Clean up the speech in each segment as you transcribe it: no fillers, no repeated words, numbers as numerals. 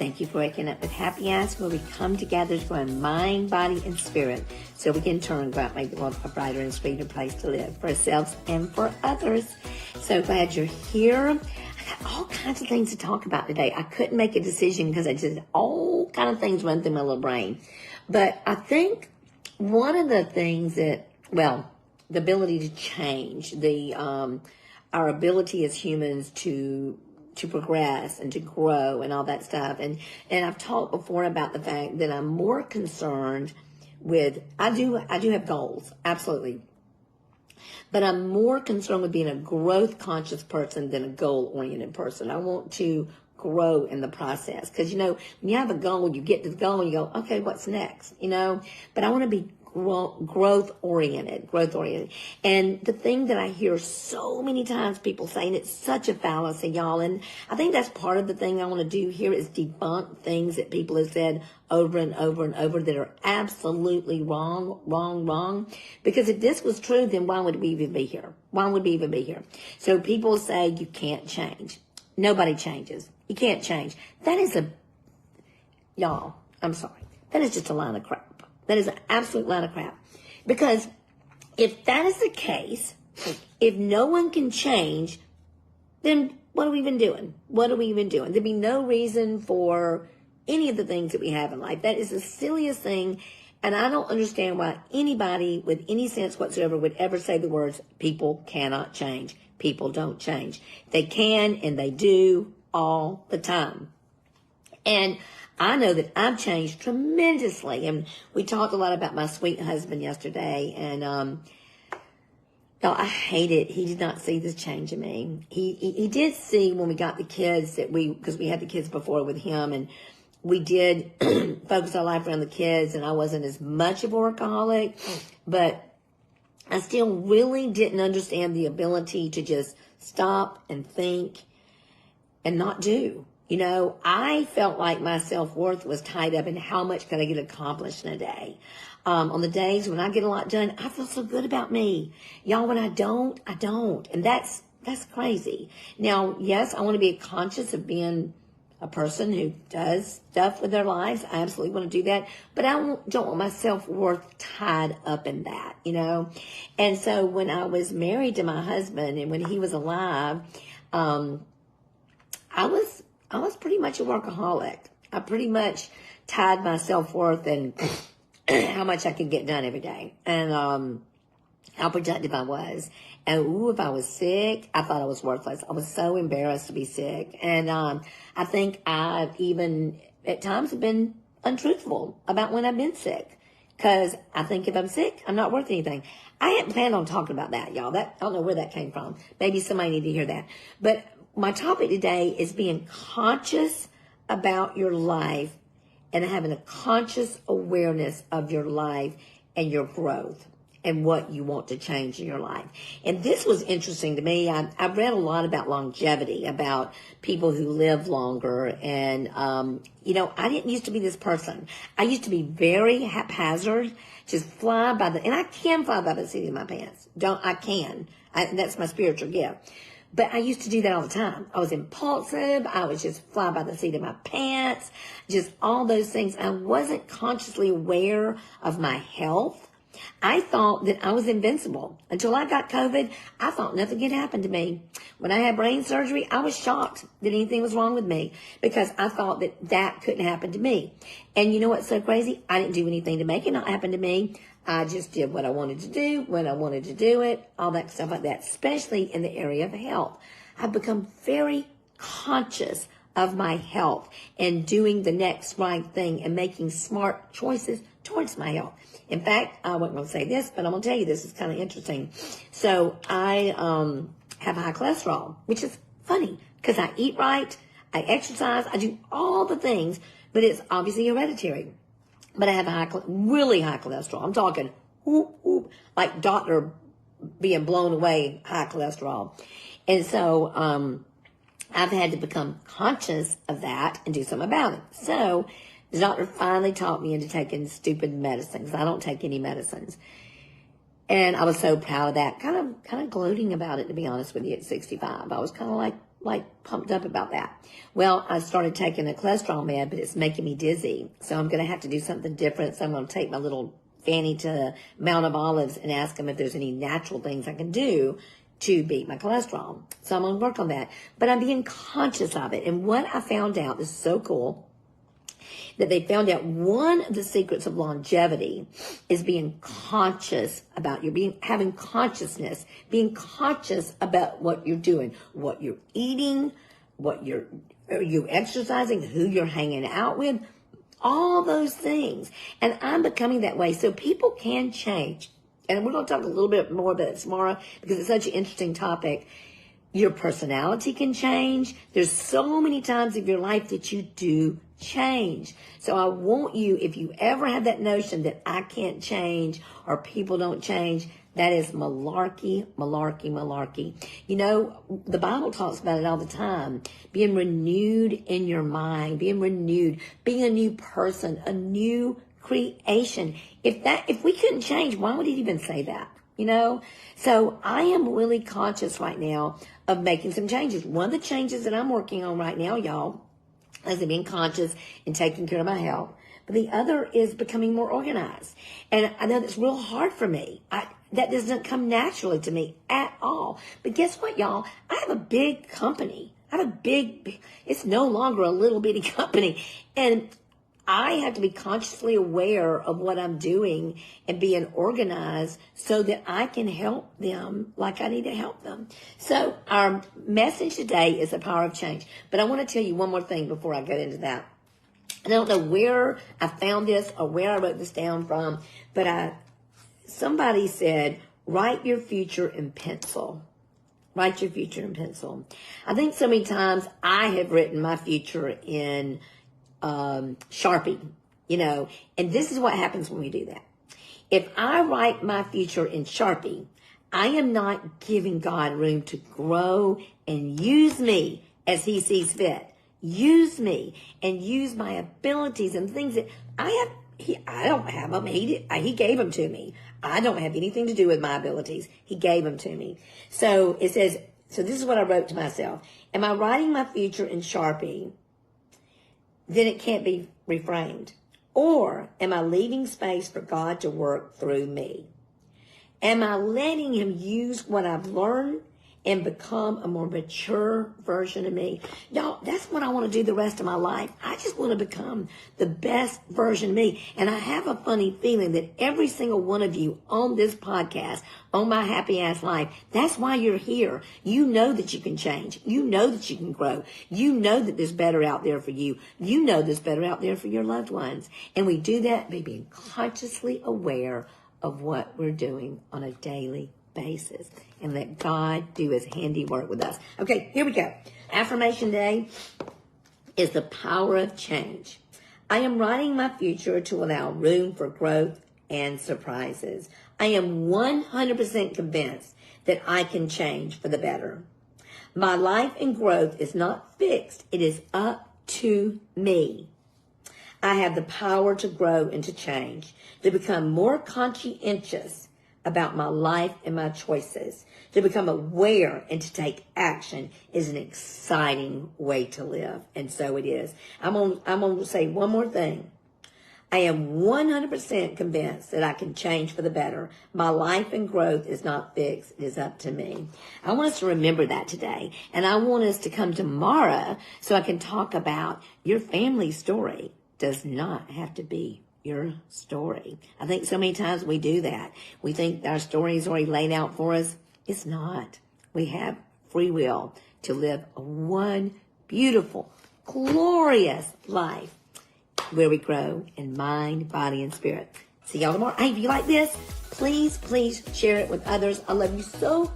Thank you for waking up with Happy Eyes, where we come together to grow in mind, body, and spirit so we can in turn go out and make the world a brighter and sweeter place to live for ourselves and for others. So glad you're here. I got all kinds of things to talk about today. I couldn't make a decision because I just all kind of things run through my little brain. But I think one of the things that, well, the ability to change, our ability as humans to progress and to grow and all that stuff. And I've talked before about the fact that I'm more concerned with, I do have goals, absolutely. But I'm more concerned with being a growth conscious person than a goal oriented person. I want to grow in the process. Because, when you have a goal, you get to the goal and you go, okay, what's next? But I want to be growth oriented. And the thing that I hear so many times people saying, it's such a fallacy, y'all. And I think that's part of the thing I want to do here is debunk things that people have said over and over and over that are absolutely wrong. Because if this was true, then why would we even be here? So people say you can't change. Nobody changes. You can't change. That is y'all, I'm sorry. That is just a line of crap. That is an absolute line of crap. Because if that is the case, if no one can change, then what are we even doing? There'd be no reason for any of the things that we have in life. That is the silliest thing. And I don't understand why anybody with any sense whatsoever would ever say the words, people cannot change. People don't change. They can and they do all the time. And I know that I've changed tremendously. And we talked a lot about my sweet husband yesterday. And, I hate it. He did not see this change in me. He did see when we got the kids because we had the kids before with him, and we did focus our life around the kids, and I wasn't as much of a workaholic, but I still really didn't understand the ability to just stop and think and not do. I felt like my self-worth was tied up in how much could I get accomplished in a day. On the days when I get a lot done, I feel so good about me. Y'all, when I don't. And that's crazy. Now, yes, I want to be conscious of being a person who does stuff with their lives. I absolutely want to do that. But I don't want my self-worth tied up in that, And so when I was married to my husband and when he was alive, I was pretty much a workaholic. I pretty much tied my self-worth and how much I could get done every day and how productive I was. And if I was sick, I thought I was worthless. I was so embarrassed to be sick. And I think I've even at times have been untruthful about when I've been sick. Because I think if I'm sick, I'm not worth anything. I hadn't planned on talking about that, y'all. I don't know where that came from. Maybe somebody need to hear that. But my topic today is being conscious about your life and having a conscious awareness of your life and your growth and what you want to change in your life. And this was interesting to me. I've read a lot about longevity, about people who live longer. And, I didn't used to be this person. I used to be very haphazard, just fly by and I can fly by the seat of my pants. That's my spiritual gift. But I used to do that all the time. I was impulsive. I was just fly by the seat of my pants, just all those things. I wasn't consciously aware of my health. I thought that I was invincible. Until I got COVID, I thought nothing had happened to me. When I had brain surgery, I was shocked that anything was wrong with me because I thought that couldn't happen to me. And you know what's so crazy? I didn't do anything to make it not happen to me. I just did what I wanted to do, when I wanted to do it, all that stuff like that, especially in the area of health. I've become very conscious of my health and doing the next right thing and making smart choices towards my health. In fact, I wasn't going to say this, but I'm going to tell you this is kind of interesting. So I have high cholesterol, which is funny because I eat right, I exercise, I do all the things, but it's obviously hereditary. But I have really high cholesterol. I'm talking like doctor being blown away high cholesterol. And so I've had to become conscious of that and do something about it. So the doctor finally talked me into taking stupid medicines. I don't take any medicines. And I was so proud of that, kind of gloating about it, to be honest with you, at 65. I was kind of like, like pumped up about that. Well, I started taking a cholesterol med, but it's making me dizzy. So I'm going to have to do something different. So I'm going to take my little fanny to Mount of Olives and ask them if there's any natural things I can do to beat my cholesterol. So I'm going to work on that. But I'm being conscious of it. And what I found out, this is so cool, that they found out one of the secrets of longevity is being conscious about having consciousness, being conscious about what you're doing, what you're eating, are you exercising, who you're hanging out with, all those things. And I'm becoming that way. So people can change. And we're going to talk a little bit more about it tomorrow because it's such an interesting topic. Your personality can change. There's so many times of your life that you do change. So I want you, if you ever have that notion that I can't change or people don't change, that is malarkey, malarkey, malarkey. You know, the Bible talks about it all the time. Being renewed in your mind, being renewed, being a new person, a new creation. If we couldn't change, why would he even say that? You know? So I am really conscious right now of making some changes. One of the changes that I'm working on right now, y'all, is being conscious and taking care of my health. But the other is becoming more organized. And I know that's real hard for me. That doesn't come naturally to me at all. But guess what, y'all? I have a big company. It's no longer a little bitty company. And I have to be consciously aware of what I'm doing and being organized so that I can help them like I need to help them. So our message today is the power of change. But I want to tell you one more thing before I get into that. I don't know where I found this or where I wrote this down from, but somebody said, write your future in pencil. Write your future in pencil. I think so many times I have written my future in Sharpie, you know, and this is what happens when we do that. If I write my future in Sharpie, I am not giving God room to grow and use me as he sees fit. Use me and use my abilities and things that I have. I don't have them. He gave them to me. I don't have anything to do with my abilities. He gave them to me. So it says, so this is what I wrote to myself. Am I writing my future in Sharpie? Then it can't be reframed. Or am I leaving space for God to work through me? Am I letting him use what I've learned and become a more mature version of me? Y'all, that's what I want to do the rest of my life. I just want to become the best version of me. And I have a funny feeling that every single one of you on this podcast, on My Happy Ass Life, that's why you're here. You know that you can change. You know that you can grow. You know that there's better out there for you. You know there's better out there for your loved ones. And we do that by being consciously aware of what we're doing on a daily basis and let God do his handiwork with us. Okay, here we go. Affirmation day is the power of change. I am writing my future to allow room for growth and surprises. I am 100% convinced that I can change for the better. My life and growth is not fixed. It is up to me. I have the power to grow and to change, to become more conscientious about my life and my choices. To become aware and to take action is an exciting way to live. And so it is. I'm going to say one more thing. I am 100% convinced that I can change for the better. My life and growth is not fixed. It is up to me. I want us to remember that today. And I want us to come tomorrow so I can talk about your family story does not have to be your story. I think so many times we do that. We think our story is already laid out for us. It's not. We have free will to live one beautiful, glorious life where we grow in mind, body, and spirit. See y'all tomorrow. Hey, if you like this, please share it with others. I love you so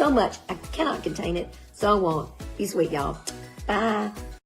much. I cannot contain it. So I won't. Be sweet, y'all. Bye.